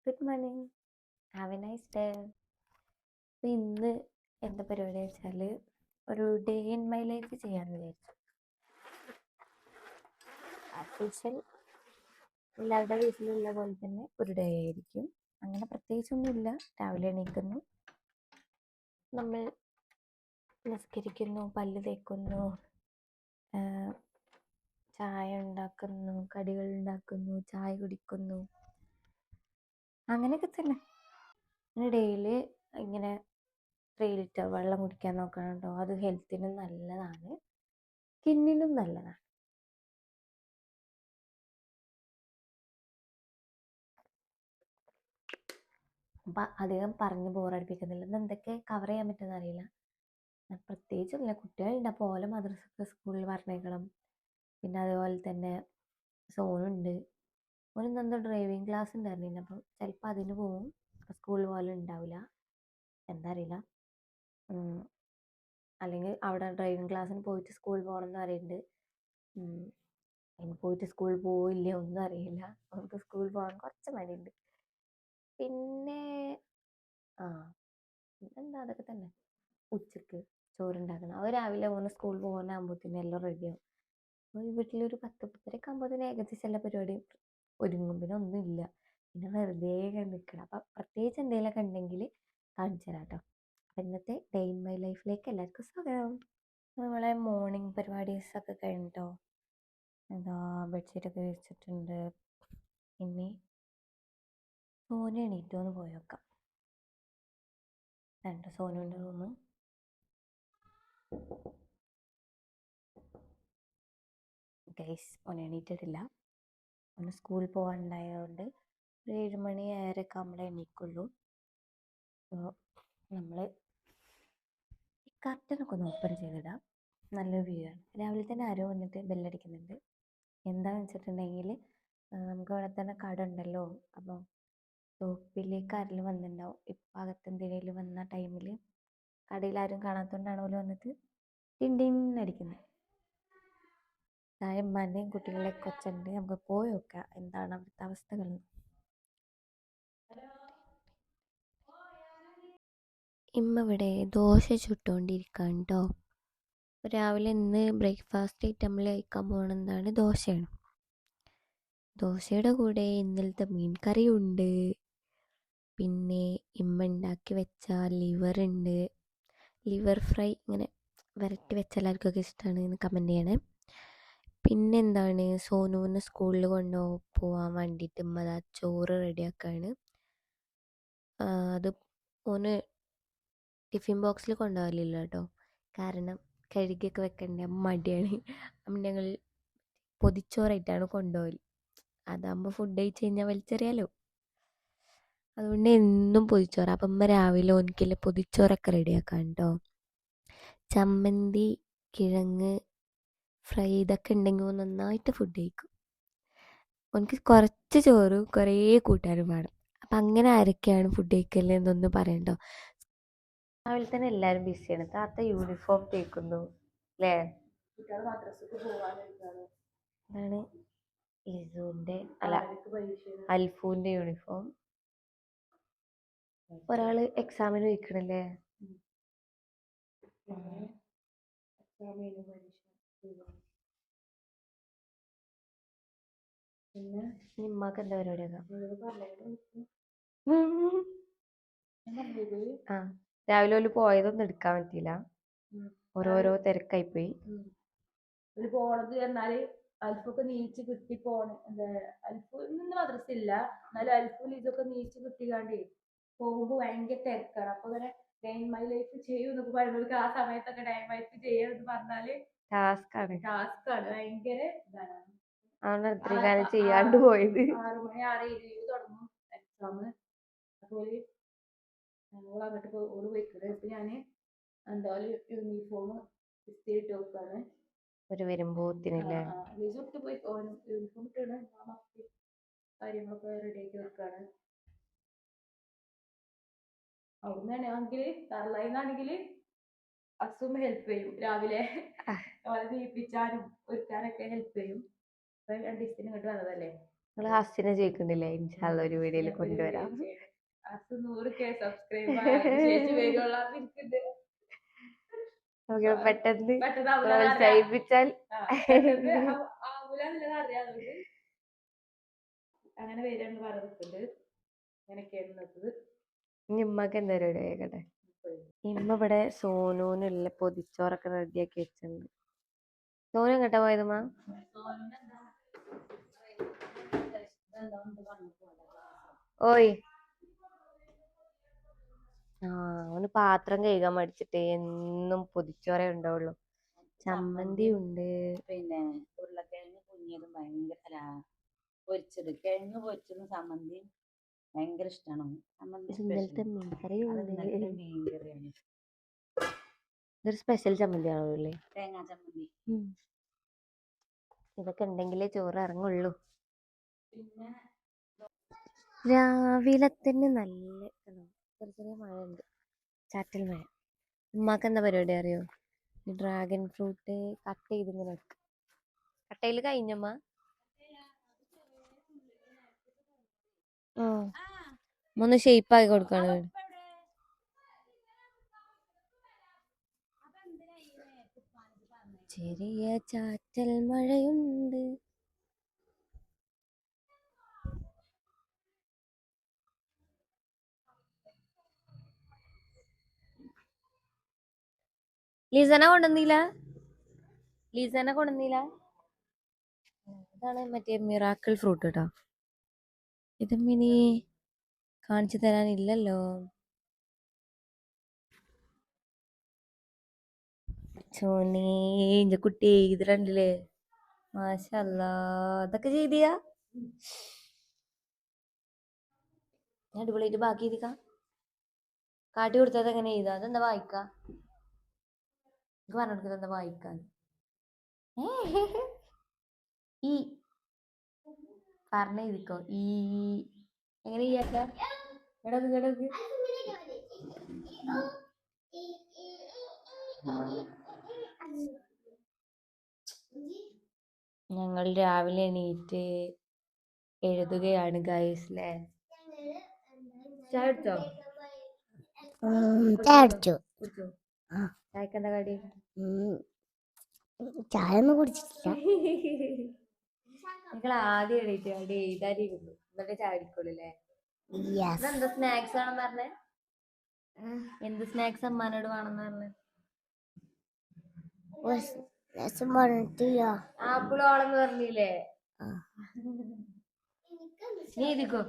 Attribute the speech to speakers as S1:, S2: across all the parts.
S1: Good morning. Have A nice day. അപ്പോൾ ഇന്ന് എന്താ പരിപാടി വെച്ചാൽ ഒരു ഡേ ഇൻ മൈ ലൈഫ് ചെയ്യാമെന്ന് വിചാരിച്ചു. ആസ് യൂഷ്വൽ എല്ലാവരുടെ വീട്ടിലുള്ള പോലെ തന്നെ ഒരു ഡേ ആയിരിക്കും. അങ്ങനെ പ്രത്യേകിച്ചൊന്നുമില്ല. രാവിലെ എണീക്കുന്നു, നമ്മൾ നിസ്കരിക്കുന്നു, പല്ല് തേക്കുന്നു, ചായ ഉണ്ടാക്കുന്നു, കടികൾ ഉണ്ടാക്കുന്നു, ചായ കുടിക്കുന്നു, അങ്ങനെയൊക്കെ തന്നെ. പിന്നെ ഡെയിലി ഇങ്ങനെ 3 ലിറ്റർ വെള്ളം കുടിക്കാൻ നോക്കണം കേട്ടോ. അത് ഹെൽത്തിനും നല്ലതാണ്, സ്കിന്നിനും നല്ലതാണ്. അപ്പം അധികം പറഞ്ഞ് ബോറടിപ്പിക്കുന്നില്ല. ഇന്ന് എന്തൊക്കെ കവർ ചെയ്യാൻ പറ്റുമെന്ന് അറിയില്ല. പ്രത്യേകിച്ചൊന്നുമില്ല. കുട്ടികളുണ്ട്, അപ്പോൾ ഓലെ മദ്രസക്ക് സ്കൂളിൽ പറഞ്ഞേക്കണം. പിന്നെ അതുപോലെ തന്നെ സോനുണ്ട്. ഓന് എന്തോ ഡ്രൈവിംഗ് ക്ലാസ് ഉണ്ടായിരുന്നു. അപ്പം ചിലപ്പോൾ അതിന് പോവും. സ്കൂളിൽ പോലെ ഉണ്ടാവില്ല, എന്താ അറിയില്ല. അല്ലെങ്കിൽ അവിടെ ഡ്രൈവിംഗ് ക്ലാസ്സിന് പോയിട്ട് സ്കൂളിൽ പോകണം എന്ന് പറയുന്നുണ്ട്. അതിന് പോയിട്ട് സ്കൂളിൽ പോവില്ലേ ഒന്നും അറിയില്ല. നമുക്ക് സ്കൂളിൽ പോകാൻ കുറച്ച് മടിയുണ്ട്. പിന്നെ പിന്നെന്താ, അതൊക്കെ തന്നെ. ഉച്ചക്ക് ചോറുണ്ടാക്കണം. അത് രാവിലെ പോകുന്ന സ്കൂളിൽ പോകാനാകുമ്പോഴത്തേനും എല്ലാം റെഡിയാവും. അപ്പോൾ വീട്ടിലൊരു 10-10:30 ആകുമ്പോഴത്തേനും ഏകദേശം എല്ലാ പരിപാടിയും ഒരുങ്ങും. പിന്നെ ഒന്നുമില്ല, പിന്നെ വെറുതെ നിൽക്കണം. അപ്പം പ്രത്യേകിച്ച് എന്തെങ്കിലുമൊക്കെ ഉണ്ടെങ്കിൽ കാണിച്ചു തരാം കേട്ടോ. അപ്പം ഇന്നത്തെ ഡേ ഇൻ മൈ ലൈഫിലേക്ക് എല്ലാവർക്കും സ്വാഗതം. നമ്മളെ മോർണിംഗ് പരിപാടീസൊക്കെ കഴിഞ്ഞിട്ടോ. എന്താ ബെഡ്ഷീറ്റൊക്കെ വിരിച്ചിട്ടുണ്ട്. ഇനി സോനു എണീറ്റോ എന്ന് പോയി നോക്കാം. രണ്ട് സോനുവിൻ്റെ റൂം. ഗൈസ്, ഓൻ എണീറ്റിട്ടില്ല. ഓന് സ്കൂളിൽ പോകാനുണ്ടായതുകൊണ്ട് ഒരു 7 മണി 7:30 ആകുമ്പോഴേ എണീക്കുള്ളൂ. അപ്പോൾ നമ്മൾ ഈ കർട്ടനൊക്കെ ഒന്ന് ഓപ്പൺ ചെയ്തിടാം. നല്ലൊരു വ്യൂ ആണ്. രാവിലെ തന്നെ ആരോ വന്നിട്ട് ബെല്ലടിക്കുന്നുണ്ട്. എന്താണെന്ന് വെച്ചിട്ടുണ്ടെങ്കിൽ നമുക്ക് ഇവിടെ തന്നെ കട ഉണ്ടല്ലോ. അപ്പോൾ ഷോപ്പിലേക്ക് ആരെങ്കിലും വന്നിട്ടുണ്ടാവും. ഇപ്പം അകത്തെന്തെങ്കിലും വന്ന ടൈമിൽ കടയിൽ ആരും കാണാത്തതുകൊണ്ടാണ് പോലും വന്നിട്ട് ടിൻ അടിക്കുന്നത്. ഉമ്മാൻ്റെയും കുട്ടികളെ കൊച്ചുണ്ട്. നമുക്ക് പോയി നോക്കാം എന്താണ് അവിടുത്തെ അവസ്ഥകൾ. ഇമ്മ ഇവിടെ ദോശ ചുട്ടുകൊണ്ടിരിക്കുകയാണ് കേട്ടോ. രാവിലെ ഇന്ന് ബ്രേക്ക്ഫാസ്റ്റ് ഐറ്റമിൽ കഴിക്കാൻ പോകുന്നതാണ് ദോശയാണ്. ദോശയുടെ കൂടെ ഇന്നലത്തെ മീൻ കറിയുണ്ട്. പിന്നെ ഇമ്മ ഉണ്ടാക്കി വെച്ച ലിവറുണ്ട്. ലിവർ ഫ്രൈ ഇങ്ങനെ വരട്ടി വെച്ച എല്ലാവർക്കൊക്കെ ഇഷ്ടമാണ് എന്ന് കമൻറ്റ് ചെയ്യണേ. പിന്നെന്താണ്, സോനുവിനെ സ്കൂളിൽ കൊണ്ടുപോകാൻ വേണ്ടിയിട്ട് ഇമ്മ ചോറ് റെഡിയാക്കുകയാണ്. അത് ഓന് ടിഫിൻ ബോക്സിൽ കൊണ്ടുപോകലില്ല കേട്ടോ. കാരണം കഴുകിയൊക്കെ വെക്കേണ്ട മടിയാണ്. അപ്പം ഞങ്ങൾ പൊതിച്ചോറായിട്ടാണ് കൊണ്ടുപോകൽ. അതാകുമ്പോൾ ഫുഡ് കഴിച്ച് കഴിഞ്ഞാൽ വലിച്ചെറിയാലോ. അതുകൊണ്ട് എന്നും പൊതിച്ചോറ്. അപ്പം അമ്മ രാവിലെ ഓനിക്കില്ല പൊതിച്ചോറൊക്കെ റെഡിയാക്കാം കേട്ടോ. ചമ്മന്തി, കിഴങ്ങ് ഫ്രൈ ഇതൊക്കെ ഉണ്ടെങ്കിൽ നന്നായിട്ട് ഫുഡ് കഴിക്കും. ഓനിക്ക് കുറച്ച് ചോറ് കുറേ കൂട്ടാനും വേണം. അപ്പം അങ്ങനെ ആരൊക്കെയാണ് ഫുഡ് കഴിക്കല് എന്നൊന്ന് പറയണ്ടോ. രാവിലെ തന്നെ എല്ലാവരും ബിസിയാണ്. താത്ത യൂണിഫോം തേക്കുന്നു അല്ലേ. ഇതാണ് ലിസുവിൻ്റെ അല്ല അൽഫൂൻ്റെ യൂണിഫോം. ഒരാൾ എക്സാമിന് വയ്ക്കണല്ലേ. പിന്നെ നിമ്മക്ക് എന്താ പരിപാടിയൊക്കെ. ആ രാവിലെ ഓല് പോയതൊന്നും എടുക്കാൻ പറ്റിയില്ല. ഓരോരോ തിരക്കായി പോയി. ഒരു പോണത് എന്നാല് അൽഫൊക്കെ നീച്ച് കിട്ടി പോണ എന്താ അൽഫു ഇന്ന് മദ്രസ ഇല്ല, എന്നാലും അൽഫു ഇതൊക്കെ നീച്ച് കിട്ടിക്കാണ്ടേ പോകുമ്പോ ഭയങ്കര തിരക്കാണ്. അപ്പൊ ഇങ്ങനെ ഡേ ഇൻ മൈ ലൈഫ് ചെയ്യും എന്നൊക്കെ പറയുമ്പോൾ ആ സമയത്തൊക്കെ ഡേ ഇൻ ലൈഫ് ചെയ്യുമെന്ന് പറഞ്ഞാല് ടാസ്കാണ് ഭയങ്കര ഇതാണ്. ആണ് ഇത്രയും കാലം ചെയ്യാണ്ട് പോയത്. 6 മണി 6:20 തുടങ്ങും എക്സാം. അതുപോലെ ഞങ്ങൾ അങ്ങോട്ട് ഓട് പോയിക്കത്. ഇപ്പൊ ഞാന് എന്തായാലും യൂണിഫോം ഇസ്തിരിട്ട് വെക്കാണ്. ഒരു വരുമ്പോത്തിനല്ലേ പോയി യൂണിഫോം ഇട്ടാണ് കാര്യങ്ങളൊക്കെ റെഡിയാക്കി വെക്കാണ്. അവിടുന്ന് ആണെങ്കിൽ തറലായിന്നാണെങ്കിൽ അസും ഹെൽപ്പ് ചെയ്യും. രാവിലെ നീപ്പിച്ചാനും ഒരുക്കാനൊക്കെ ഹെൽപ്പ് ചെയ്യും. ഇപ്പൊ 2 ദിവസത്തിന് ഇങ്ങോട്ട് വന്നതല്ലേ. നിങ്ങൾ ഹസ്സിനെ ചോദിക്കുന്നില്ലേ? ഇൻഷാല്ല ഒരു വീഡിയോയിൽ കൊണ്ടുവരാം. പെട്ടെന്ന് പ്രോത്സാഹിപ്പിച്ചാൽ അങ്ങനെ വരാന്ന് പറഞ്ഞിട്ടുണ്ട്. ഇമ്മക്ക് എന്താ പരിപാടി ആയിക്കട്ടെ. ഇമ്മ ഇവിടെ സോനൂനുള്ള പൊതിച്ചോറൊക്കെ റെഡിയാക്കി വെച്ചിട്ടുണ്ട്. സോനു എങ്ങട്ടാ പോയതുമ്മ? ഓയ് അവന് പാത്രം കഴുകാൻ മടിച്ചിട്ട് എന്നും പൊതിച്ചോറേ ഉണ്ടാവുള്ളൂ. ചമ്മന്തി ഉണ്ട്, പിന്നെ ഉരുളക്കിഴങ്ങ് കുഞ്ഞതും ഭയങ്കര പൊരിച്ചത്, കിഴങ്ങ് പൊരിച്ചതും ചമ്മന്തി ഭയങ്കര ഇഷ്ടമാണ്. ഇന്നലത്തെ മീൻകറിയാണ്. ഇതൊരു സ്പെഷ്യൽ ചമ്മന്തിയാണോ അല്ലേ? തേങ്ങാ ചമ്മന്തി. ഇതൊക്കെ ഉണ്ടെങ്കിലേ ചോറ് ഇറങ്ങുള്ളൂ. പിന്നെ രാവിലെ തന്നെ നല്ല ചെറിയ മഴ ഉണ്ട്, ചാറ്റൽ മഴ. ഉമ്മാക്ക് എന്താ പരിപാടി അറിയോ? ഡ്രാഗൺ ഫ്രൂട്ട് കട്ട് ചെയ്ത് ഇങ്ങനെ വെക്കും. കട്ടയിൽ കഴിഞ്ഞമ്മ ഒന്ന് ഷേപ്പ് ആക്കി കൊടുക്കാണ്. ചെറിയ ചാറ്റൽ മഴയുണ്ട്. ലീസന കൊണ്ടുവന്നില്ല. ഇതാണ് മറ്റേ മിറാക്കിൾ ഫ്രൂട്ട് കേട്ടോ. ഇത് മിനി കാണിച്ചു തരാനില്ലല്ലോ. ചോനേ ഇന്റെ കുട്ടി ഇത് രണ്ടില്ലേ, മാഷല്ലാ. അതൊക്കെ ചെയ്തിയാ അടിപൊളിയായിട്ട് ബാക്കി ചെയ്തിക്കാം. കാട്ടി കൊടുത്തത് എങ്ങനെ ചെയ്താ? അതെന്താ വായിക്കാ? എനിക്ക് പറഞ്ഞു കൊടുക്കുന്നത് എന്താ വായിക്കാൻ? ഈ പറഞ്ഞ എഴുതിക്കോ. ഈ എങ്ങനെ ചെയ്യാക്ക? കിടക്ക്. ഞങ്ങൾ രാവിലെ എണീറ്റ് എഴുതുകയാണ് ഗൈസ്. ല്ലേ ചായടിച്ചോ? ചായടിച്ചു. ചായക്ക് എന്താ കടി? ചായ ഒന്നും കുടിച്ചിട്ടില്ല. നിങ്ങൾ ആദ്യം എണീറ്റ് അവിടെ എഴുതാനിരുന്നു, എന്നിട്ട് ചായ കുടിക്കുള്ളൂല്ലേ? എന്താ സ്നാക്സ് ആണെന്ന് പറഞ്ഞേ? എന്ത് സ്നാക്സ് അമ്മാനോട് വേണമെന്ന് പറഞ്ഞേ? ആപ്പിൾ വേണമെന്ന് പറഞ്ഞില്ലേ? നീ എഴുതിക്കോ.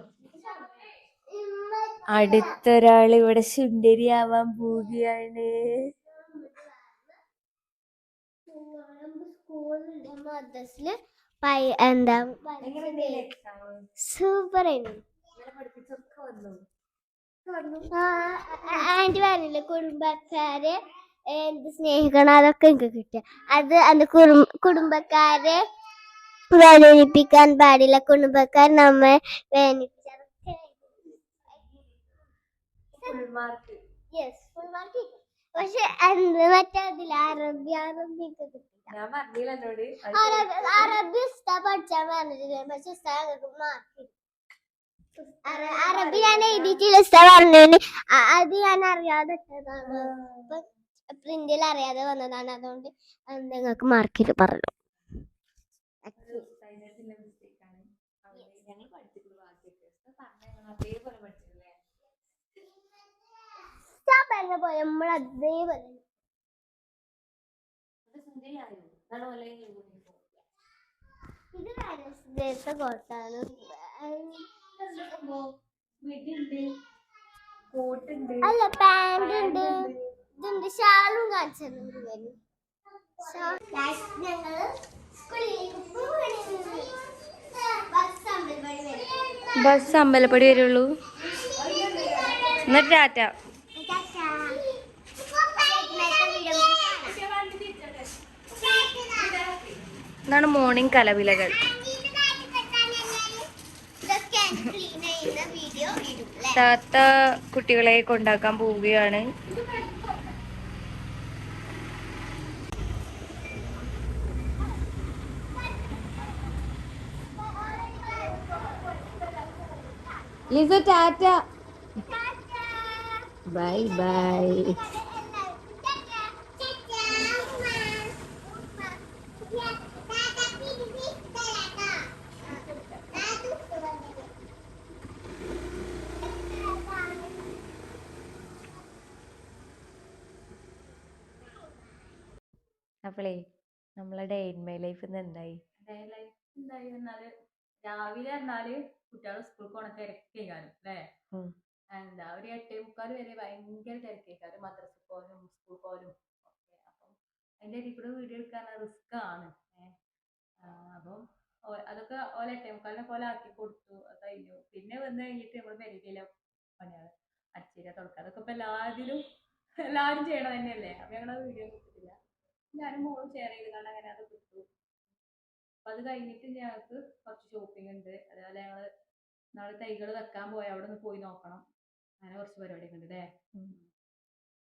S1: അടുത്തൊരാൾ ഇവിടെ സുന്ദരിയാവാൻ പോവുകയാണ്. എന്താ സൂപ്പർ ആന്റി പറഞ്ഞില്ലേ കുടുംബക്കാരെ എന്ത് സ്നേഹിക്കണം, അതൊക്കെ എനിക്ക് കിട്ടിയ അത്. അന്ന് കുടുംബക്കാരെ വേദനിപ്പിക്കാൻ പാടില്ല, കുടുംബക്കാർ നമ്മെ വേദനിപ്പിച്ചാൽ ഫുൾ മാർക്ക്. പക്ഷെ മറ്റേ അതിൽ അറബി ഉസ്താ പഠിച്ചാൻ പറഞ്ഞിട്ടില്ല. പക്ഷെ അറബി ഞാൻ എഴുതിയിട്ടില്ല. ഉസ്താ പറഞ്ഞതിന് അത് ഞാൻ അറിയാതെ പ്രിന്റിൽ അറിയാതെ വന്നതാണ്. അതുകൊണ്ട് നിങ്ങൾക്ക് മാർക്കിൽ പറഞ്ഞു. പറഞ്ഞ പോലെ നമ്മൾ അതേപോലെ ഇത് കോട്ടാണ്. അല്ല പാന്റ് ഉണ്ട്, ഇതുണ്ട്, ഷാളും കാണിച്ചു. ബസ് അമ്പലപ്പടി വരുള്ളൂ. എന്നിട്ട് ടാറ്റ. ഇതാണ് മോർണിംഗ് കലവിലകൾ. താത്ത കുട്ടികളെ കൊണ്ടാക്കാൻ പോവുകയാണ്. ലിസു ടാറ്റ. Bye bye. അപ്പളേ നമ്മളെ ഡേ ഇൻ മൈ ലൈഫ് എന്തായി?
S2: ഡേ ലൈഫ് എന്തായി എന്നാല് രാവിലെ പറഞ്ഞാല് കുട്ടികൾ സ്കൂളിൽ പോണ തിരക്കേക്കാരും അല്ലേ? എന്താ ഒരു 8:45 വരെ ഭയങ്കര തിരക്കേക്കാരും, മദ്രസ പോലും സ്കൂൾ പോലും ഒക്കെ. അപ്പം അതിന്റെ ഇടയിൽ കൂടെ വീഡിയോ എടുക്കാൻ റിസ്ക് ആണ്. അപ്പം അതൊക്കെ ഓല 8:45 പോലെ ആക്കി കൊടുത്തു, അത് കഴിഞ്ഞു. പിന്നെ വന്ന് കഴിഞ്ഞിട്ട് നമ്മൾ പെരയിലെ പണികള് അടിച്ചുക തുടക്കുക, അതൊക്കെ ഇപ്പൊ എല്ലാവരും ചെയ്യണത് തന്നെയല്ലേ. അപ്പൊ ഞങ്ങളത് വീഡിയോ കിട്ടില്ല, ഞാനും മോളും ഷെയർ ചെയ്ത് കണ്ട് അങ്ങനെ അത് കിട്ടും. അപ്പൊ അത് കഴിഞ്ഞിട്ട് ഞങ്ങൾക്ക് കുറച്ച് ഷോപ്പിംഗ് ഉണ്ട്. അതേപോലെ ഞങ്ങള് നാളെ തൈകൾ വെക്കാൻ പോയി, അവിടെ ഒന്ന് പോയി നോക്കണം. അങ്ങനെ കുറച്ച് പരിപാടിയൊക്കെ ഉണ്ട് അല്ലേ.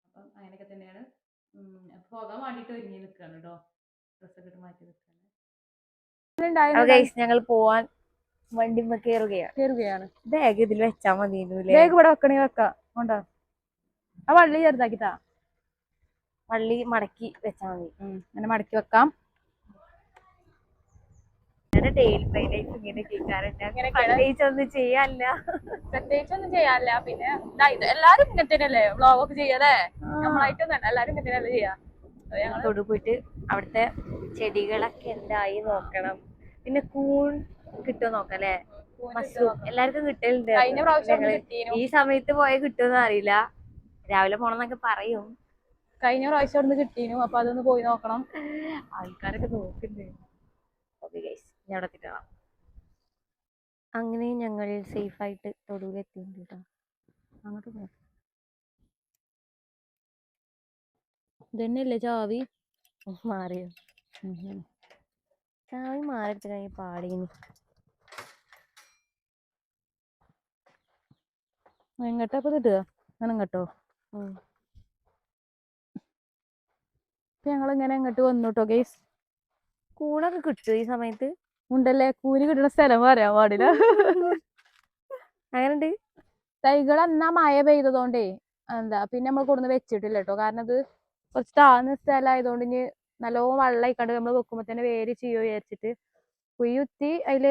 S2: അപ്പം അങ്ങനെയൊക്കെ തന്നെയാണ്. പോകാൻ വേണ്ടിട്ട് ഒരുങ്ങി നിൽക്കുകയാണ് കേട്ടോ, ഡ്രസ്സൊക്കെ ഇട്ട് മാറ്റി നിൽക്കുകയാണ്.
S1: ഞങ്ങൾ പോവാൻ വണ്ടി കയറുകയാണ്. ബാഗ് ഇതിൽ വെച്ചാ മതി.
S2: ബാഗ് ഇവിടെ വെക്കണേ വെക്കാം. കൊണ്ടോ ആ വള്ളി ചെറുതാക്കിട്ടാ,
S1: വള്ളി മടക്കി വെച്ചാ മതി.
S2: അങ്ങനെ മടക്കി വെക്കാം.
S1: പ്രത്യേകിച്ചൊന്നും ചെയ്യാനില്ല.
S2: പിന്നെ എല്ലാരും ഇങ്ങനെ തന്നെയല്ലേ വ്ളോഗൊക്കെ ചെയ്യല്ലേ, നമ്മളായിട്ടൊന്നും എല്ലാരും ഇങ്ങനെ തന്നെയല്ലേ ചെയ്യാ.
S1: തൊടു പോയിട്ട് അവിടുത്തെ ചെടികളൊക്കെ എന്തായി നോക്കണം. പിന്നെ കൂൺ കിട്ടുമോ നോക്കാം അല്ലെ. മഷ്റൂം എല്ലാവർക്കും കിട്ടലുണ്ട്.
S2: കഴിഞ്ഞ പ്രാവശ്യം
S1: ഈ സമയത്ത് പോയാൽ കിട്ടുമെന്ന് അറിയില്ല, രാവിലെ പോണെന്നൊക്കെ പറയും.
S2: കഴിഞ്ഞ പ്രാവശ്യം ഒന്ന് കിട്ടീനു, അപ്പൊ അതൊന്ന് പോയി നോക്കണം.
S1: ആൾക്കാരൊക്കെ നോക്കുന്നുണ്ട്. അങ്ങനെ ഞങ്ങൾ സേഫ് ആയിട്ട് തൊടുവിലെത്തിയിട്ടുണ്ട് കേട്ടോ. അങ്ങോട്ട് പോ.
S2: ഇതന്നെയല്ലേ ചാവി?
S1: മാറിയോ? ചാവി മാറിയിട്ട് കഴിഞ്ഞ പാടിന്.
S2: എങ്ങോട്ടാ ഇപ്പൊ കിട്ടുക? അങ്ങനെ ഇങ്ങോട്ടോ? ഞങ്ങൾ ഇങ്ങനെ ഇങ്ങോട്ട് വന്നു കേട്ടോ ഗൈസ്.
S1: കൂണൊക്കെ കിട്ടുമോ ഈ സമയത്ത്?
S2: ഉണ്ടല്ലേ, കൂന് കിട്ടുന്ന സ്ഥലം പറയാൻ പാടില്ല.
S1: അങ്ങനെയുണ്ട്.
S2: തൈകൾ എന്നാ മഴ പെയ്തതോണ്ടേ എന്താ പിന്നെ നമ്മൾ കൊടുന്ന് വെച്ചിട്ടില്ല കേട്ടോ. കാരണം അത് കുറച്ച് താഴ്ന്ന സ്ഥലമായതുകൊണ്ട് ഇനി നല്ലോണം വെള്ളം ആയിക്കാണ്ട് നമ്മൾ വെക്കുമ്പോൾ തന്നെ വേര് ചെയ്യോ വിചാരിച്ചിട്ട് കുത്തി അതിൽ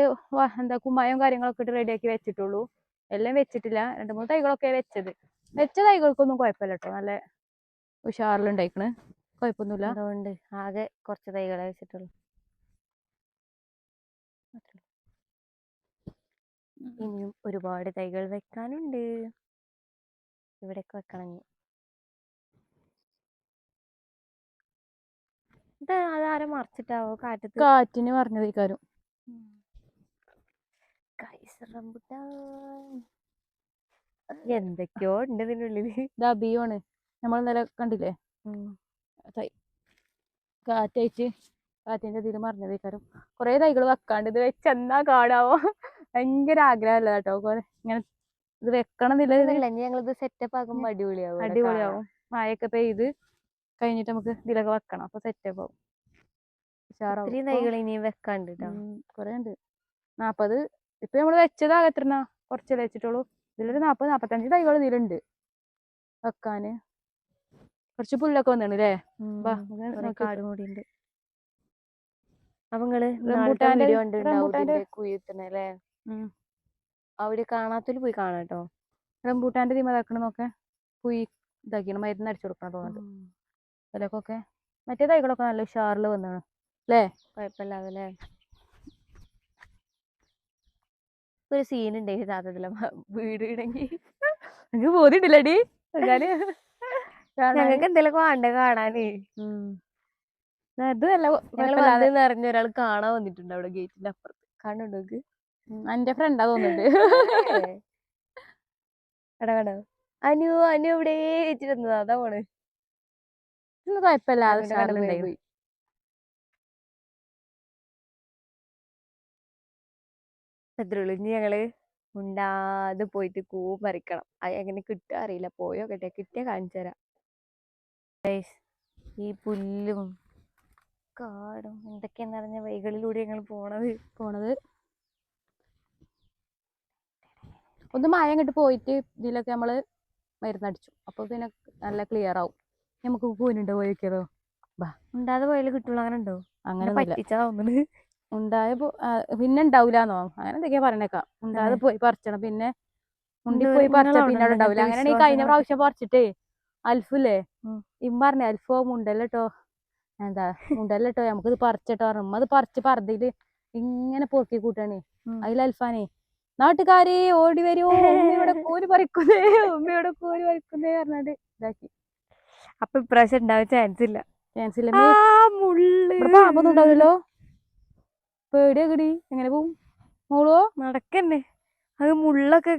S2: എന്താ കുമ്മായം കാര്യങ്ങളൊക്കെ ഇട്ട് റെഡിയാക്കി വെച്ചിട്ടുള്ളൂ. എല്ലാം വെച്ചിട്ടില്ല. 2-3 തൈകളൊക്കെ വെച്ചത്. വെച്ച തൈകൾക്കൊന്നും കുഴപ്പമില്ല കേട്ടോ, നല്ല ഉഷാറിലുണ്ടായിക്കണ്, കുഴപ്പമൊന്നുമില്ല.
S1: അതുകൊണ്ട് ആകെ കുറച്ച് തൈകളെ വെച്ചിട്ടുള്ളൂ. ഇനിയും ഒരുപാട് തൈകൾ വെക്കാനുണ്ട്. ഇവിടേക്ക് വെക്കണം. ഇത് അതാരെ മറിച്ചിട്ടാവോ?
S2: കാറ്റിന് മറിഞ്ഞതേക്കാരും.
S1: എന്തൊക്കെയോ ഉണ്ട് ഇതിനുള്ളില്.
S2: ഇത് അബിയാണ്, നമ്മൾ ഇന്നലെ കണ്ടില്ലേ, കാറ്റയച്ച് കാറ്റിന്റെ ഇതിൽ മറിഞ്ഞതേക്കാരും. കുറെ തൈകൾ വെക്കാണ്ട്, ഇത് വെച്ചെന്നാ കാണാവോ. ഭയങ്കര ആഗ്രഹമല്ല കേട്ടോ ഇങ്ങനെ ഇത് വെക്കണം എന്നില്ല.
S1: ഞങ്ങളിത് സെറ്റപ്പ് ആക്കുമ്പോ
S2: അടിപൊളിയാവും. മഴയൊക്കെ പെയ്ത് കഴിഞ്ഞിട്ട് നമുക്ക് ഇതിലൊക്കെ വെക്കണം, അപ്പൊ സെറ്റപ്പ് ആവും, ഉഷാറാവും.
S1: തൈകൾ ഇനി വെക്കാണ്ട്
S2: കൊറേ ഉണ്ട്. 40 ഇപ്പൊ നമ്മള് വെച്ചതാകെ എത്രണ്ണ കുറച്ചല്ലേ വെച്ചിട്ടുള്ളൂ. ഇതിലൊരു 40-45 തൈകൾ ഇതിലുണ്ട് വെക്കാന്. കുറച്ച് പുല്ലൊക്കെ വന്നിട്ടുണ്ട് അല്ലേ.
S1: കാട് മൂടിണ്ട്. അപ്പൊ നിങ്ങള് കുഴിത്തണല്ലേ, അവിടെ കാണാത്തതിൽ പോയി കാണാം കേട്ടോ.
S2: റംബൂട്ടാന്റെ തീമതാക്കണ നോക്കെ കുഴി ഇതാക്കിയാണ്, മരുന്ന് അടിച്ചു കൊടുക്കണം തോന്നുന്നുണ്ട് അതിലൊക്കെ. മറ്റേ തൈകളൊക്കെ നല്ല ഉഷാറിൽ വന്നാണ് അല്ലേ,
S1: കുഴപ്പമില്ലാതല്ലേ. ഒരു സീൻ ഉണ്ടെങ്കിൽ താത്തത്തില വീട് ഇടങ്ങി
S2: എനിക്ക് ബോധിട്ടില്ലടി.
S1: ഞങ്ങൾക്ക് എന്തെങ്കിലുമൊക്കെ വേണ്ട കാണാന്.
S2: ഇത് നല്ല
S1: നിറഞ്ഞ ഒരാൾ കാണാൻ വന്നിട്ടുണ്ട് അവിടെ ഗേറ്റിന്റെ അപ്പുറത്ത്. കാണുന്നുണ്ടോ?
S2: എന്റെ ഫ്രണ്ടാ തോന്നുന്നുണ്ട്.
S1: കടോ അനു ഇവിടെ വെച്ചിരുന്നത് അതാ പോണ്.
S2: ഇന്ന് കുഴപ്പമില്ല.
S1: പോയി. അത്രയുള്ളൂ. ഇനി ഞങ്ങള് ഉണ്ടാതെ പോയിട്ട് പറിക്കണം. അത് എങ്ങനെ കിട്ടുക അറിയില്ല. പോയോ കേട്ടെ, കിട്ടിയാ കാണിച്ചു തരാം. ഈ പുല്ലും കാടും എന്തൊക്കെയാന്ന് പറഞ്ഞ വഴികളിലൂടെ ഞങ്ങൾ പോണത്.
S3: ഒന്ന് മഴ അങ്ങോട്ട് പോയിട്ട് ഇതിലൊക്കെ നമ്മള് മരുന്നടിച്ചു അപ്പൊ പിന്നെ നല്ല ക്ലിയർ ആവും. നമുക്ക് കൂനുണ്ടോ പോയിക്കോ
S1: ഉണ്ടാതെ പോയാലും കിട്ടുള്ളൂ. അങ്ങനെ ഉണ്ടോ?
S3: അങ്ങനെ
S1: പറ്റിച്ചാ തോന്നുന്നു.
S3: ഉണ്ടായപ്പോ പിന്നെ ഉണ്ടാവൂലെന്നോ അങ്ങനെ എന്തൊക്കെയാ പറഞ്ഞേക്കാം. ഉണ്ടാതെ പോയി പറിച്ചണം, പിന്നെ മുണ്ടി പോയി പറിച്ച പിന്നെ അവിടെ ഉണ്ടാവില്ല. അങ്ങനെയാണ് ഈ കഴിഞ്ഞ പ്രാവശ്യം പറിച്ചിട്ടേ അൽഫില്ലേ പറഞ്ഞേ അൽഫോ മുണ്ടല്ലോ എന്താ മുണ്ടല്ലോ നമുക്കിത് പറിച്ചിട്ടോ പറഞ്ഞു. അത് പറിച്ച് പറതില് ഇങ്ങനെ പൊറുക്കി കൂട്ടണേ. അതിൽ അൽഫാനേ നാട്ടുകാരെ ഓടി വരുമോ, ഉമ്മയുടെ കൂര് പറിക്കുന്നേ, ഉമ്മയുടെ കൂര് പറിക്കുന്നേ പറഞ്ഞാണ്ട് ഇതാക്കി.
S1: അപ്പൊ ഇപ്രാവശ്യം ഉണ്ടാവാൻ ചാൻസ് ഇല്ല.
S3: ചാൻസ് ഇല്ല. ഇവിടെ പാമ്പൊന്നും ഉണ്ടാവില്ലല്ലോ. പേടിയാകടി. എങ്ങനെ പോവും മോളോ?
S1: നടക്കന്നെ. അത് മുള്ളൊക്കെ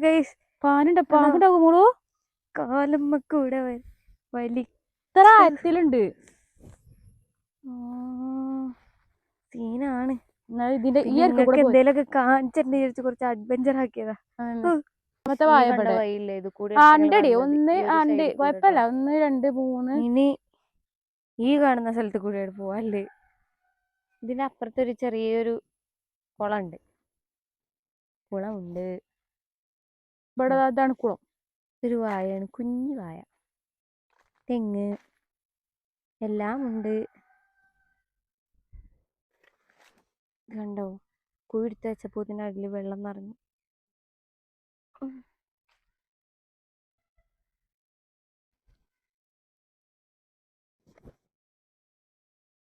S3: പാമ്പുണ്ടാവും മോളോ.
S1: കാലമ്മക്കൂടെ വലി
S3: ഇത്ര ആഴത്തിലുണ്ട്.
S1: സീനാണ്.
S3: ഇതിന്റെ ഈ
S1: എന്തേലൊക്കെ കാണിച്ചിട്ടുണ്ട് വിചാരിച്ച് കുറച്ച് അഡ്വഞ്ചർ ആക്കിയതാ.
S3: ആണ്ടടി ഒന്ന് ആണ്ട് കൊഴപ്പല്ല. 1 2 3
S1: ഇനി ഈ കാണുന്ന സ്ഥലത്ത് കൂടെ പോവാല്ലേ. ഇതിനപ്പുറത്തൊരു ചെറിയൊരു കുളമുണ്ട്.
S3: ഇവിടെ അതാണ് കുളം.
S1: ഒരു വാഴയാണ്, കുഞ്ഞു വാഴ, തെങ്ങ് എല്ലാം ഉണ്ട്. കണ്ടോ, കുഴിയെടുത്ത് വെച്ചപ്പോ ഇതിനടിയിൽ വെള്ളം നിറഞ്ഞു.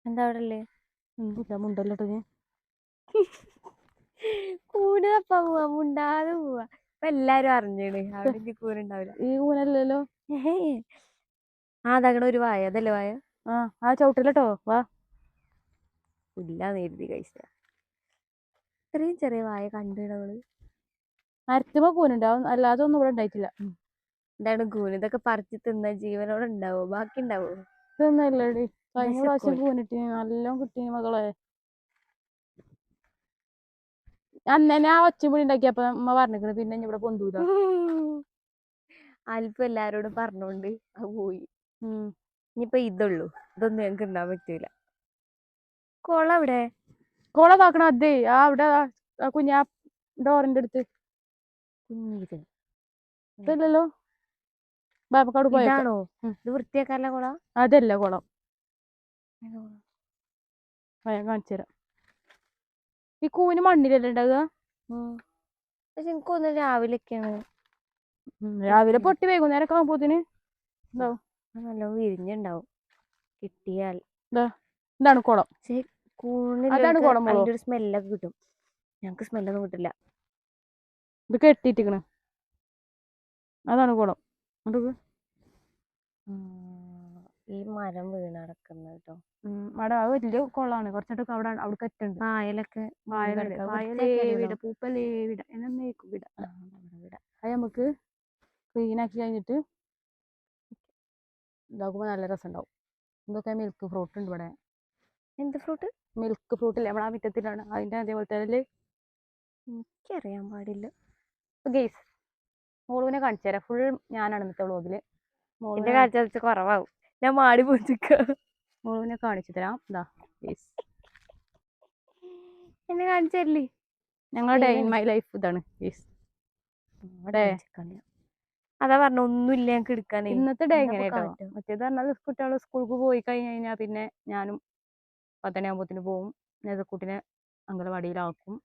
S1: എന്താ അവിടെ അല്ലേ
S3: മുണ്ടല്ലോ ഞാൻ
S1: കൂട് തപ്പാ പോവാ, മുണ്ടാതെ പോവാ. ഇപ്പൊ എല്ലാരും അറിഞ്ഞാണ് അവിടെ ഇനി കൂനുണ്ടാവില്ല.
S3: ഈ കൂനല്ലല്ലോ.
S1: അതങ്ങനെ ഒരു വായ, അതല്ലേ വായ.
S3: ആ ചവിട്ടില്ലട്ടോ. വാ
S1: ഇല്ലാന്ന് എഴുതി കഴിച്ച ഇത്രയും ചെറിയ വായ കണ്ടിടവള്.
S3: മരത്തുമ്പോ കൂനുണ്ടാവും, അല്ലാതെ ഒന്നും ഇവിടെ ഉണ്ടായിട്ടില്ല.
S1: എന്താണ് കൂന്? ഇതൊക്കെ പറിച്ച് തിന്ന ജീവനോടെ ഉണ്ടാവോ? ബാക്കി ഉണ്ടാവോ?
S3: ഇതൊന്നല്ലടി. കഴിഞ്ഞ പ്രാവശ്യം കൂനിട്ടി നല്ലോണം കിട്ടി മകളെ. അന്നെ ആ ഒച്ചപ്പൊടി ഉണ്ടാക്കിയപ്പോ അമ്മ പറഞ്ഞിരിക്കണ് പിന്നെ ഇവിടെ പൊന്തൂല.
S1: അല്പം എല്ലാരോടും പറഞ്ഞോണ്ട് അത് പോയി. ഇനിയിപ്പൊ ഇതുള്ളൂ. ഇതൊന്നും ഞങ്ങക്ക് ഉണ്ടാൻ പറ്റൂല. കൊളം എവിടെ?
S3: കൊളം നോക്കണം. അതേ അവിടെ കുഞ്ഞാ ഡോറിന്റെ അടുത്ത്. ഇതല്ലല്ലോ. ബാപ്പക്കാട് പോയാണോ
S1: ഇത്? വൃത്തിയാക്കാനുള്ള കുളം
S3: അതല്ല. കുളം കാണിച്ചു തരാം. ഈ കൂന് മണ്ണിലല്ലേ ഉണ്ടാവുക.
S1: പക്ഷെ എനിക്ക് തോന്നുന്നു രാവിലെയൊക്കെയാണ്.
S3: രാവിലെ പൊട്ടി വൈകുന്നേരം ഒക്കെ ആകുമ്പോത്തിന് ഉണ്ടാവും.
S1: നല്ലോണം വിരിഞ്ഞുണ്ടാവും കിട്ടിയാൽ.
S3: ഇതാണ് കുളം.
S1: അതാണ് കുളം. അതിന്റെ ഒരു സ്മെല്ലൊക്കെ കിട്ടും. ഞങ്ങക്ക് സ്മെല്ലൊന്നും കിട്ടില്ല.
S3: ഇത് കെട്ടിട്ടിക്കണ്. അതാണ് കുളം.
S1: ഈ മരം വീണ് കിടക്കുന്നത് കേട്ടോ.
S3: അവിടെ വലിയ കുളമാണ്. കുറച്ചിട്ടൊക്കെ അവിടെ കെട്ടുണ്ട്.
S1: വായലൊക്കെ
S3: പൂപ്പലേവിട എന്നേക്കും വിട. അത് നമുക്ക് ക്ലീനാക്കി കഴിഞ്ഞിട്ട് ഇതാക്കുമ്പോ നല്ല രസം ഉണ്ടാവും. ഇതൊക്കെ മിൽക്ക് ഫ്രൂട്ട് ഉണ്ട് ഇവിടെ.
S1: എന്ത് ഫ്രൂട്ട്?
S3: മിൽക്ക് ഫ്രൂട്ടില്ലേ നമ്മളെ ആ മുറ്റത്തിലാണ്. അതിന്റെ അതേപോലത്തെ
S1: എനിക്കറിയാൻ പാടില്ല.
S3: ഗെയ്സ് മോളുവിനെ കാണിച്ചു തരാം. ഫുൾ ഞാനാണ് ഇന്നത്തെ വ്ളോഗില്.
S1: എന്റെ കാഴ്ച കുറവാകും. ഞാൻ മാടി പോച്ചിക്ക.
S3: മോളുവിനെ കാണിച്ചു തരാം. ഇതാ ഗെയ്സ്,
S1: എന്നെ കാണിച്ചു തരില്ലേ?
S3: ഞങ്ങളുടെ ഡേ ഇൻ മൈ ലൈഫ് ഇതാണ് ഗെയ്സ്.
S1: അതാ പറഞ്ഞ ഒന്നുമില്ല ഞങ്ങൾക്ക് എടുക്കാൻ.
S3: ഇന്നത്തെ ഡേ എങ്ങനെ കേട്ടോ. മറ്റേത് പറഞ്ഞാൽ കുട്ടികൾ സ്കൂൾക്ക് പോയി കഴിഞ്ഞാൽ പിന്നെ ഞാനും 10 ആകുമ്പോത്തിന് പോവും. നേതക്കുട്ടിനെ അംഗനവാടിയിലാക്കും.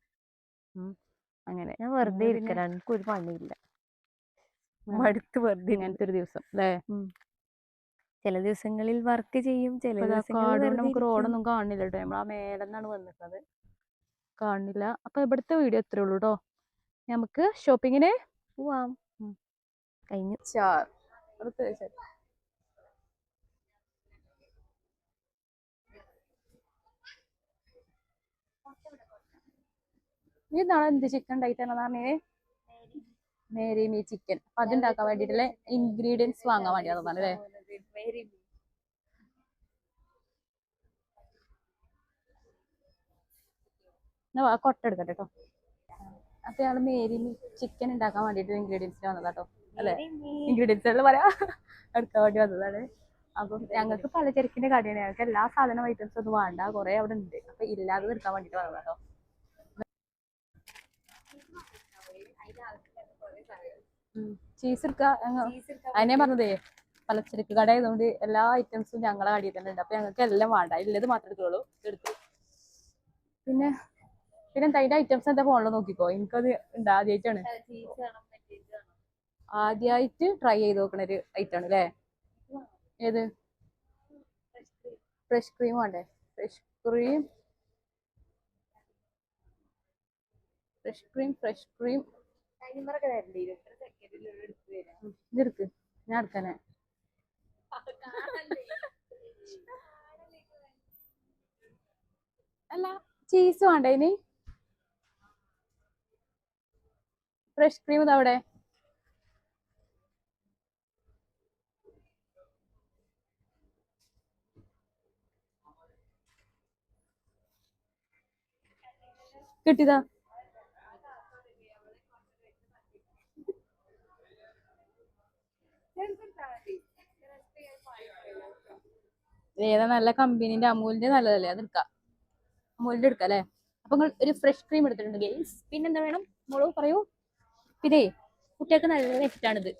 S3: അങ്ങനെ
S1: ഞാൻ വെറുതെ ഇരിക്കലാണ്. എനിക്കൊരു പണിയില്ല. മടുത്ത് വെറുതെ
S3: ഇങ്ങനത്തെ ഒരു ദിവസം അല്ലേ.
S1: ചില ദിവസങ്ങളിൽ വർക്ക് ചെയ്യും, ചില ദിവസങ്ങളിൽ
S3: നമുക്ക് റോഡൊന്നും കാണില്ല കേട്ടോ. നമ്മൾ ആ മേലെന്നാണ് വന്നിട്ടത്, കാണില്ല. അപ്പൊ ഇവിടുത്തെ വീഡിയോ എത്രേ ഉള്ളൂ കേട്ടോ. നമുക്ക് ഷോപ്പിങ്ങിന്
S1: പോവാം. കഴിഞ്ഞു.
S3: ഈ നാളെ എന്ത് ചിക്കൻ ഉണ്ടായിട്ടാണെന്ന് പറഞ്ഞേ. Mary me chicken. അതുണ്ടാക്കാൻ വേണ്ടിട്ടുള്ള ഇൻഗ്രീഡിയൻസ് വാങ്ങാൻ വേണ്ടി അതാണ് അല്ലേ. കൊട്ട എടുക്കട്ടെ കേട്ടോ. അപ്പൊ ഞങ്ങള് മേരി മീ ചിക്കൻ ഉണ്ടാക്കാൻ വേണ്ടിട്ട് ഇൻഗ്രീഡിയൻസ് വന്നതാട്ടോ അല്ലെ. ഇൻഗ്രീഡിയൻസ് പറയാ എടുക്കാൻ വേണ്ടി വന്നതാണ്. അപ്പം ഞങ്ങൾക്ക് പലചരക്കിന്റെ കടയാണ്. ഞങ്ങൾക്ക് എല്ലാ സാധനം ഐറ്റംസ് ഒന്നും വേണ്ട, കുറെ അവിടെ ഉണ്ട്. അപ്പൊ ഇല്ലാതെ എടുക്കാൻ വേണ്ടിട്ട് വന്നതാട്ടോ. ചീസ് എടുക്കുക അതിനെ പറഞ്ഞതേ പലചരക്ക് കട ആയതുകൊണ്ട് എല്ലാ ഐറ്റംസും ഞങ്ങളെ കടയിൽ തന്നെ ഉണ്ട്. അപ്പൊ ഞങ്ങൾക്ക് എല്ലാം വേണ്ട, ഇല്ലത് മാത്രമേ എടുക്കുള്ളൂ. എടുത്തു പിന്നെ പിന്നെ അതിന്റെ ഐറ്റംസ് എന്താ ഫോണിൽ നോക്കിക്കോ. എനിക്കത് ഉണ്ട്, ആദ്യമായിട്ടാണ്, ആദ്യമായിട്ട് ട്രൈ ചെയ്ത് നോക്കണ ഒരു ഐറ്റാണ് അല്ലേ. ഏത് ഫ്രഷ് ക്രീം വേണ്ടേ? ഫ്രഷ് ക്രീം ഇതെടുക്ക്, ഞാൻ എടുക്കാനെ. അല്ല ചീസ് വേണ്ടേ ഇനി? ഫ്രഷ് ക്രീം ഇതവിടെ. കിട്ടിയതാ. ഏതാ നല്ല കമ്പനീന്റെ? അമൂലിന്റെ നല്ലതല്ലേ, അത് എടുക്കാം. അമൂലിന്റെ എടുക്കാം അല്ലേ. അപ്പൊ നിങ്ങൾ ഒരു ഫ്രഷ് ക്രീം എടുത്തിട്ടുണ്ട് ഗെയിംസ്. പിന്നെന്താ വേണം മോളോ, പറയൂ. പിന്നെ കുട്ടികൾക്ക് നല്ല ഇഷ്ടമാണിത്,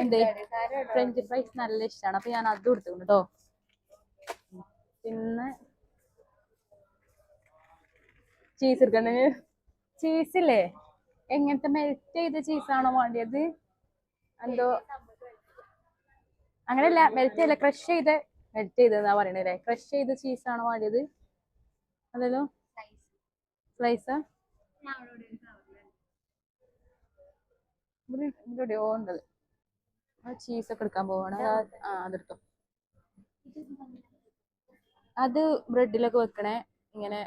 S3: എന്ത് ഫ്രഞ്ച് ഫ്രൈസ് നല്ല ഇഷ്ടമാണ്. അപ്പൊ ഞാൻ അതും എടുത്തിട്ടുണ്ട് കേട്ടോ. പിന്നെ ചീസ് എടുക്കണേ. ചീസില്ലേ എങ്ങനത്തെ മെൽറ്റ് ചെയ്ത ചീസാണോ വേണ്ടിയത്? എന്തോ അങ്ങനെയല്ല, മെൽറ്റ് ചെയ്ത മെൽറ്റ് ചെയ്തെന്നാ പറയണല്ലേ. ക്രഷ് ചെയ്ത ചീസാണോ വേണ്ടിയത്? അതല്ലോ സ്ലൈസാ ഇവിടെയോ ഉണ്ടത്. ആ ചീസൊക്കെ എടുക്കാൻ പോവാണ്. അതെടുത്തോ. അത് ബ്രെഡിലൊക്കെ വെക്കണേ ഇങ്ങനെ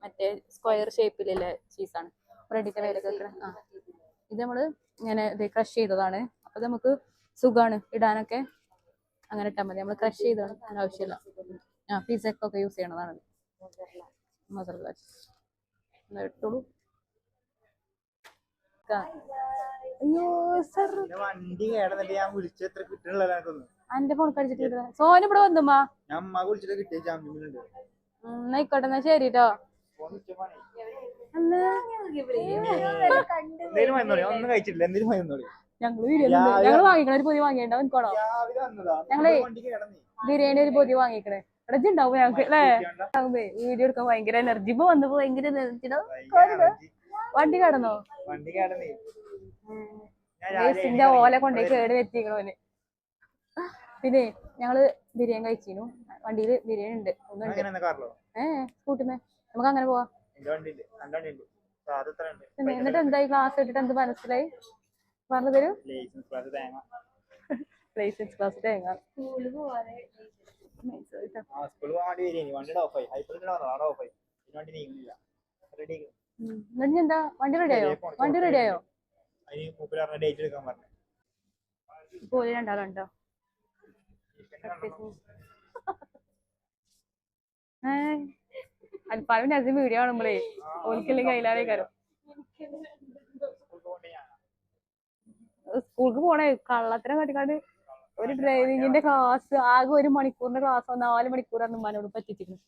S3: മറ്റേ സ്ക്വയർ ഷേപ്പിലുള്ള ചീസാണ് ബ്രെഡിന്റെ മേലൊക്കെ വെക്കണേ. ഇത് നമ്മള് ഇങ്ങനെ ഇത് ക്രഷ് ചെയ്തതാണ്. അപ്പൊ നമുക്ക് സുഖമാണ് ഇടാനൊക്കെ. അങ്ങനെ ഇട്ടാൽ മതി. നമ്മൾ ക്രഷ് ചെയ്താണ് ആവശ്യമില്ല. പിസക്കൊക്കെ യൂസ് ചെയ്യണതാണ് മൊസറല്ല. ഇട്ടോളൂ. എന്റെ ഫോൺ കഴിച്ചിട്ട് സോന ഇവിടെ വന്നുമാ. ആയിക്കോട്ടെ എന്നാ ശരി കേട്ടോ. ഞങ്ങള് വാങ്ങിക്കണ ഒരു പൊതി വാങ്ങിയിട്ടുണ്ടാവും. എനിക്കോണോ ഞങ്ങളെ ബിരിയാണി ഒരു പൊതി വാങ്ങിക്കണേ. ഇവിടെ ഉണ്ടാവും ഞങ്ങക്ക് അല്ലേ. വീഡിയോ എടുക്കാൻ ഭയങ്കര എനർജി. ഇപ്പൊ വന്നപ്പോ ഭയങ്കര എനർജി. വണ്ടി കടന്നോ? ന്റെ ഓല കൊണ്ടുപോയി കേട് വെച്ചിക്കണോന്. പിന്നെ ഞങ്ങള് ബിരിയാണി കഴിച്ചിരുന്നു. വണ്ടിയില് ബിരിയാണി ഉണ്ട്. സ്കൂട്ടിമേ നമുക്ക് അങ്ങനെ പോവാ. എന്നിട്ട് എന്തായി ക്ലാസ് ഇട്ടിട്ട് എന്ത് മനസ്സിലായി പറഞ്ഞു തരൂ. ലൈസൻസ് ക്ലാസ് തേങ്ങ. എന്നിട്ട് എന്താ വണ്ടി റെഡിയായോ? വണ്ടി റെഡിയായോ? പോയി രണ്ടാളുണ്ടോ? അൽപ്പാലും നസി വീഡിയോ കാണുമ്പോഴേ ഓൽക്കില്ലെങ്കിൽ കയ്യിലാറേ കാരം. സ്കൂൾക്ക് പോണേ കള്ളത്തരം കാട്ടിക്കാണ്ട് ഒരു ഡ്രൈവിങ്ങിന്റെ ക്ലാസ് ആകെ 1 മണിക്കൂറിന്റെ ക്ലാസ് 4 മണിക്കൂറാണ് ഉമ്മാനോട് പറ്റിച്ചിരുന്നു.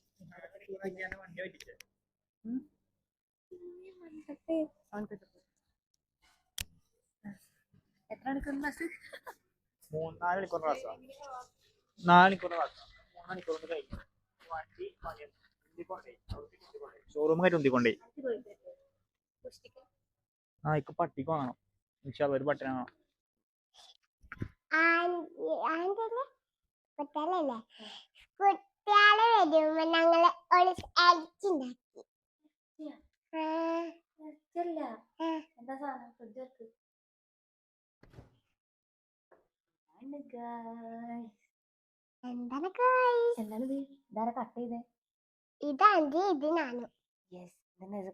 S3: എത്ര മണിക്കൂർ ക്ലാസ്?
S4: 4 മണിക്കൂർ ക്ലാസ്. 4 മണിക്കൂർ ക്ലാസ് 3 മണിക്കൂർ കഴിഞ്ഞു. ഷോറൂം ആയിട്ട് ഉന്തിക്കൊണ്ടേ. ഇക്ക് പട്ടിക്ക് വാങ്ങണം. ഒരു പട്ടിനെ വാങ്ങണം.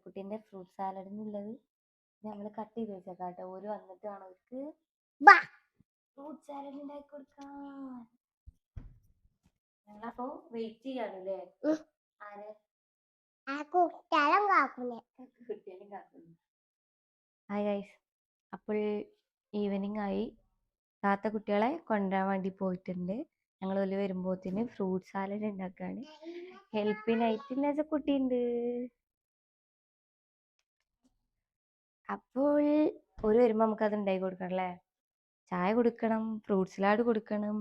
S1: കുട്ടീന്റെ ഫ്രൂട്ട് സാലഡിനുള്ളത് നമ്മള് കട്ട് ചെയ്ത് വെച്ചേക്കാട്ടെ. ഓര് വന്നിട്ട് വേണം അവർക്ക് ഫ്രൂട്ട് സാലഡ് ഉണ്ടാക്കി കൊടുക്കാൻ. ഞങ്ങളപ്പോ വെയിറ്റ് ചെയ്യാണല്ലേ. ആരെ കുട്ടികളും കാക്കുന്നു. ഹായ് ഗൈസ്, അപ്പോൾ ഈവനിങ് ആയി. താത്ത കുട്ടികളെ കൊണ്ടുവരാൻ വേണ്ടി പോയിട്ടുണ്ട്. ഞങ്ങൾ ഒരു വരുമ്പോത്തിന് ഫ്രൂട്ട് സാലഡ് ഉണ്ടാക്കാണ്. ഹെൽപ്പിനായിട്ട് കുട്ടിയുണ്ട്. അപ്പോൾ ഒരു വരുമ്പോ നമുക്ക് അത് ഉണ്ടാക്കി കൊടുക്കണം അല്ലേ. ചായ കൊടുക്കണം, ഫ്രൂട്ട് സലാഡ് കൊടുക്കണം.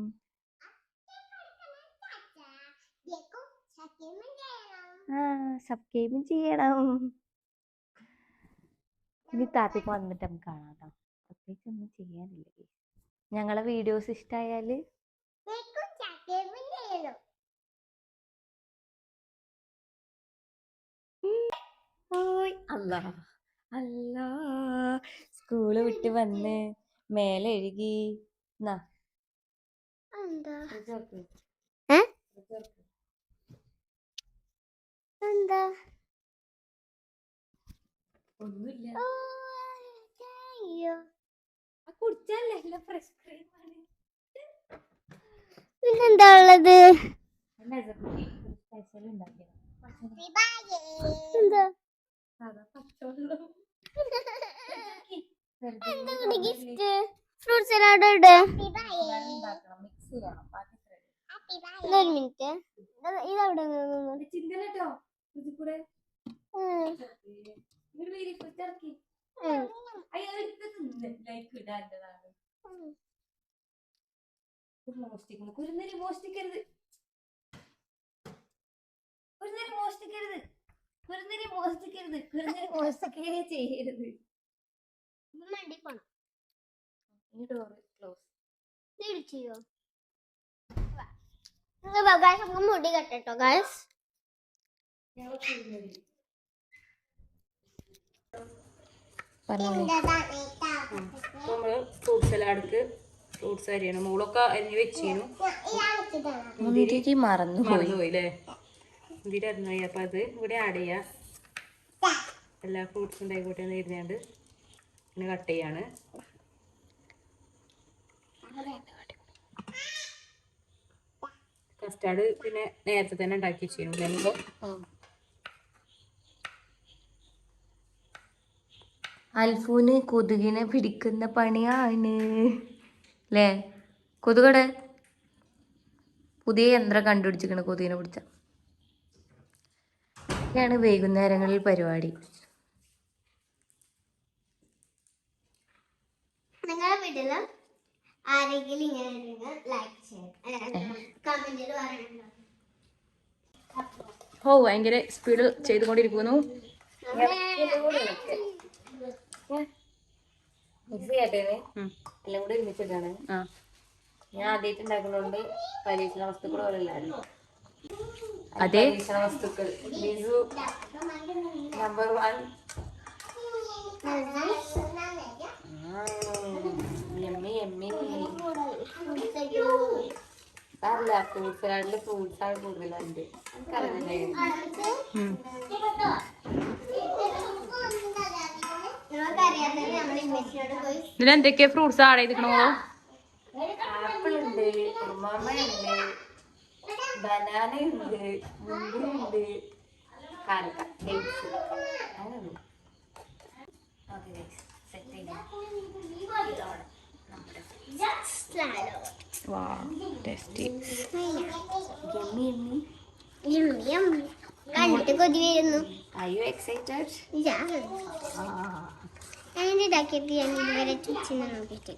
S1: സബ്സ്ക്രൈബും ചെയ്യണം. ഇനി താത്തേക്ക് വന്നിട്ട് നമുക്ക് കാണാം കേട്ടോ. പ്രത്യേകിച്ച് ഒന്നും ചെയ്യാനില്ല. ഞങ്ങളെ വീഡിയോസ് ഇഷ്ടമായാല് അല്ലാ അല്ലാ സ്കൂള് വിട്ട് വന്ന് മേലെ എഴുകി. എന്താ ഒന്നുമില്ല. കുടിച്ചല്ലേ ഫ്രഷ് ക്രീമാണ്. പിന്നെന്താ ഉള്ളത്? സ്പെഷ്യൽ ഉണ്ടാക്കിയത് എന്താ? ഗിഫ്റ്റ് ഫ്രൂട്ട് സലാഡ് ഇട്. മിക്സ് ചെയ്യണം. ഒരു മിനിറ്റ്, ഇതവിടെ ചിന്തലോ കൂടെ കുരുന്നേരി മോഷ്ടിക്കരുത്. കുരുന്നേരി മോഷ്ടിക്കരുത്. കുരുന്നേരി മോഷ്ടിക്കരുത്. കുരുന്നേരി മോഷ്ടിക്കുകയേ ചെയ്യരുത്. മണ്ടി പോണം. ഇനി ഡോറ് ക്ലോസ് ചെയ്യോ? മുടി കെട്ടോ ഗായ്സ്.
S3: നമ്മള് ഫ്രൂട്ട് സലാഡ്ക്ക് ഫ്രൂട്ട്സ് അരിയണം. മോളൊക്കെ അരിഞ്ഞ് വെച്ചിരുന്നു.
S1: മുന്തിരി മറന്നുപോയി
S3: അല്ലേ? മുന്തിരി അരിഞ്ഞായി. അപ്പൊ അത് ഇവിടെ ആഡ് ചെയ്യാം. എല്ലാ ഫ്രൂട്ട്സും ഉണ്ടായിക്കോട്ടെ എന്ന് എഴുതിയാണ്ട് പിന്നെ കട്ട് ചെയ്യാണ്. കസ്റ്റാർഡ് പിന്നെ നേരത്തെ തന്നെ ഉണ്ടാക്കി വെച്ചിരുന്നു.
S1: അൽഫൂന് കൊതുകിനെ പിടിക്കുന്ന പണിയാണ് അല്ലേ? കൊതുകടെ പുതിയ യന്ത്രം കണ്ടുപിടിച്ചിരിക്കണ കൊതുകിനെ പിടിച്ച. ഇതൊക്കെയാണ് വൈകുന്നേരങ്ങളിൽ പരിപാടി. നിങ്ങളുടെ വീട്ടില് ആരെങ്കിലും ഇങ്ങനെ ലൈക്ക് ചെയ്യണം, കമന്റിൽ പറയണം.
S3: ഓ ഭയങ്കര സ്പീഡിൽ ചെയ്തുകൊണ്ടിരിക്കുന്നു.
S1: മിക്സ് ചെയ്യട്ടേന് എല്ലാം കൂടി ഒരുമിച്ചിട്ടാണ്. ഞാൻ ആദ്യമായിട്ട് ഉണ്ടാക്കുന്നതുകൊണ്ട് പരീക്ഷണ വസ്തുക്കൾ പോലെയല്ലായിരുന്നു.
S3: അതെ,
S1: പരീക്ഷണ വസ്തുക്കൾ ബിസു നമ്പർ 1. എമ്മി എമ്മി അല്ല, ഫ്രൂട്ട് സലാഡില് ഫ്രൂട്ട്സ് ആണ് കൂടുതലുണ്ട്.
S3: ഇതിലെന്തൊക്കെയാ ഫ്രൂട്ട്സ് ആഡ് ചെയ്തിരിക്കണോ?
S1: ആപ്പിൾ ഉണ്ട്, ഉറുമാമ്പഴുണ്ട്, ബനാന ഉണ്ട്, മുന്തിരി ഉണ്ട്, കാരക്ക, ഡേറ്റ്സ് അങ്ങനെ. കണ്ടിട്ട് കൊതി വരുന്നു. Are you excited? ഞാനിതാക്കിയിട്ട് ഞാൻ ഇതുവരെ ചുറ്റിന് നോക്കിയിട്ട്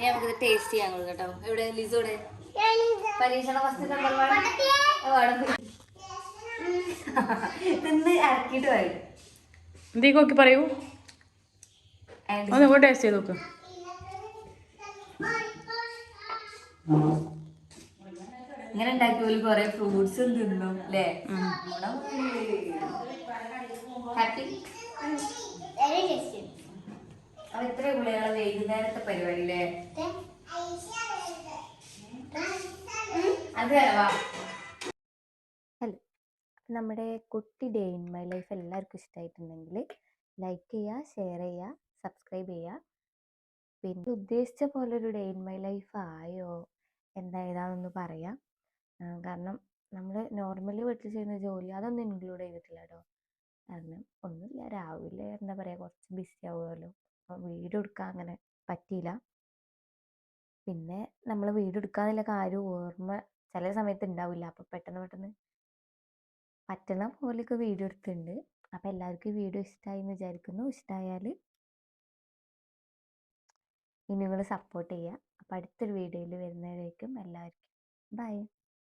S1: നമുക്കിത് ടേസ്റ്റ് ചെയ്യാൻ കൊടുക്കാം കേട്ടോ. എവിടെ ലിസോടെ പരീക്ഷണ വസ്തുക്കൾ നിന്ന് ഇറക്കിയിട്ട് വരും.
S3: എന്തേക്ക് നോക്കി പറയൂ. ഒന്ന് ടേസ്റ്റ് ചെയ്ത് നോക്ക്.
S1: ഇങ്ങനെ ഉണ്ടാക്കിയ കുറെ ഫ്രൂട്ട്സും തിന്നും അല്ലേ? ഹാപ്പി. അപ്പൊ ഇത്ര ഗുളികളെ വൈകുന്നേരത്തെ പരിപാടി അല്ലേ? അത് ഹലോ, നമ്മുടെ കുട്ടി ഡേ ഇൻ മൈ ലൈഫ് എല്ലാവർക്കും ഇഷ്ടമായിട്ടുണ്ടെങ്കിൽ ലൈക്ക് ചെയ്യുക, ഷെയർ ചെയ്യുക, സബ്സ്ക്രൈബ് ചെയ്യുക. പിന്നെ ഉദ്ദേശിച്ച പോലെ ഒരു ഡേ ഇൻ മൈ ലൈഫ് ആയോ ഏതാണെന്ന് പറയാം. കാരണം നമ്മൾ നോർമലി വീട്ടിൽ ചെയ്യുന്ന ജോലി അതൊന്നും ഇൻക്ലൂഡ് ചെയ്തിട്ടില്ല കേട്ടോ. കാരണം ഒന്നുമില്ല, രാവിലെ എന്താ പറയുക കുറച്ച് ബിസി ആവുമല്ലോ, വീഡിയോ എടുക്കാൻ അങ്ങനെ പറ്റിയില്ല. പിന്നെ നമ്മൾ വീഡിയോ എടുക്കാന്നുള്ള കാര്യം ഓർമ്മ ചില സമയത്ത് ഉണ്ടാവില്ല. അപ്പോൾ പെട്ടെന്ന് പറ്റുന്ന പോലെയൊക്കെ വീഡിയോ എടുത്തിട്ടുണ്ട്. അപ്പോൾ എല്ലാവർക്കും ഈ വീഡിയോ ഇഷ്ടമായി എന്ന് വിചാരിക്കുന്നു. ഇഷ്ടമായാൽ ഇനി നിങ്ങൾ സപ്പോർട്ട് ചെയ്യുക. അപ്പോൾ അടുത്തൊരു വീഡിയോയിൽ വരുന്നവരേക്കും എല്ലാവർക്കും ബൈ.